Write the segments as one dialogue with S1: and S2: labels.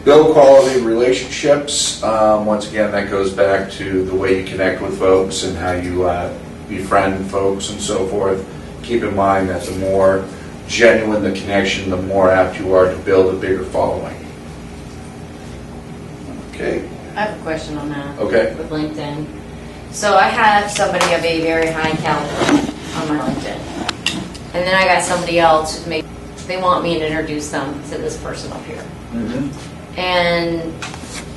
S1: Build quality relationships. Once again, that goes back to the way you connect with folks and how you befriend folks and so forth. Keep in mind that the more genuine the connection, the more apt you are to build a bigger following. Okay.
S2: I have a question on that.
S1: Okay.
S2: With LinkedIn. So I have somebody of a very high caliber on my LinkedIn. And then I got somebody else, maybe they want me to introduce them to this person up here.
S1: Mm-hmm.
S2: And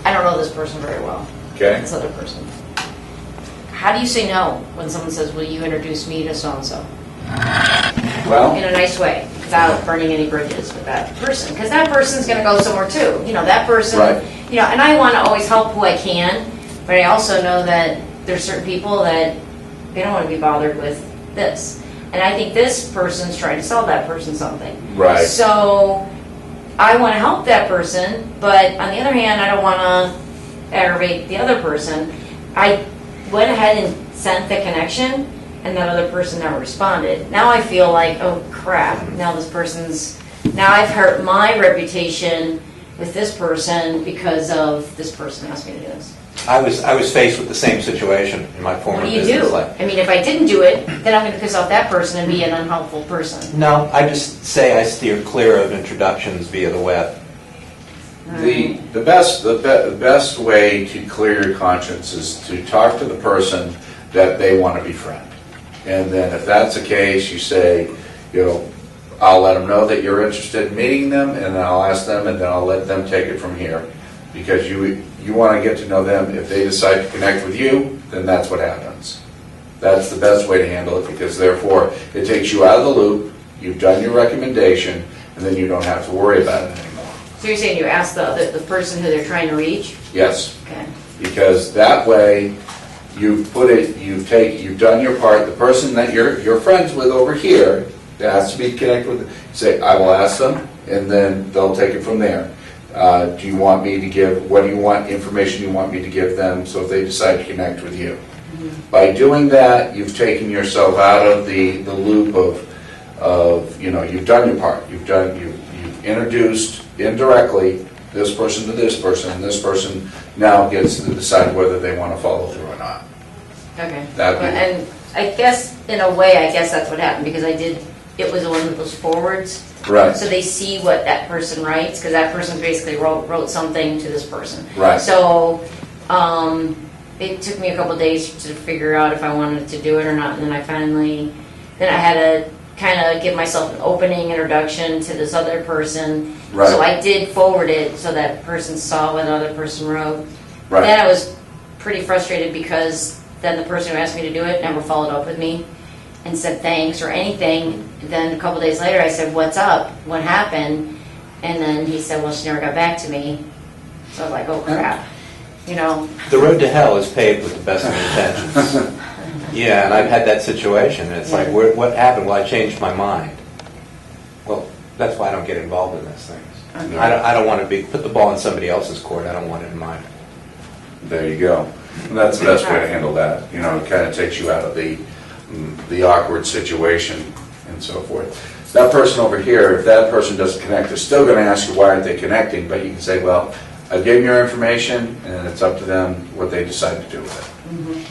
S2: I don't know this person very well.
S1: Okay.
S2: This other person. How do you say no when someone says, will you introduce me to so-and-so?
S1: Well,
S2: In a nice way, without burning any bridges with that person. Because that person's going to go somewhere too. You know, that person,
S1: right.
S2: you know, and I want to always help who I can, but I also know that there's certain people that they don't want to be bothered with this. And I think this person's trying to sell that person something.
S1: Right.
S2: So I want to help that person, but on the other hand, I don't want to aggravate the other person. I went ahead and sent the connection, and that other person never responded. Now I feel like, oh crap, now I've hurt my reputation with this person because of this person asked me to do this.
S3: I was faced with the same situation in my former business life.
S2: I mean, if I didn't do it, then I'm going to piss off that person and be an unhelpful person.
S3: No, I just say I steer clear of introductions via the web.
S1: The best way to clear your conscience is to talk to the person that they want to befriend. And then if that's the case, you say, you know, I'll let them know that you're interested in meeting them, and then I'll ask them, and then I'll let them take it from here. Because you want to get to know them. If they decide to connect with you, then that's what happens. That's the best way to handle it, because therefore it takes you out of the loop, you've done your recommendation, and then you don't have to worry about it anymore.
S2: So you're saying you ask the person who they're trying to reach?
S1: Yes.
S2: Okay.
S1: Because that way you've done your part. The person that you're friends with over here that has to be connected with, say, I will ask them, and then they'll take it from there. Do you want me to give, what do you want, information you want me to give them, so if they decide to connect with you? Mm-hmm. By doing that, you've taken yourself out of the loop of, you know, you've done your part. You've introduced indirectly this person to this person, and this person now gets to decide whether they want to follow through or not.
S2: Okay.
S1: And
S2: I guess, in a way, that's what happened, because it was one of those forwards.
S1: Right.
S2: So they see what that person writes, because that person basically wrote something to this person.
S1: Right.
S2: So it took me a couple days to figure out if I wanted to do it or not, and then I had to kind of give myself an opening introduction to this other person.
S1: Right.
S2: So I did forward it so that person saw what the other person wrote.
S1: Right.
S2: Then I was pretty frustrated because then the person who asked me to do it never followed up with me and said thanks or anything. Then a couple days later I said, what's up? What happened? And then he said, well, she never got back to me. So I was like, oh crap. You know.
S3: The road to hell is paved with the best of intentions. Yeah, and I've had that situation. It's like, what happened? Well, I changed my mind. Well, that's why I don't get involved in those things.
S2: Okay.
S3: I don't want to put the ball in somebody else's court. I don't want it in mine.
S1: There you go. And that's the best way to handle that. You know, it kind of takes you out of the awkward situation and so forth. That person over here, if that person doesn't connect, they're still going to ask you why aren't they connecting, but you can say, well, I gave them your information, and it's up to them what they decide to do with it.
S2: Mm-hmm.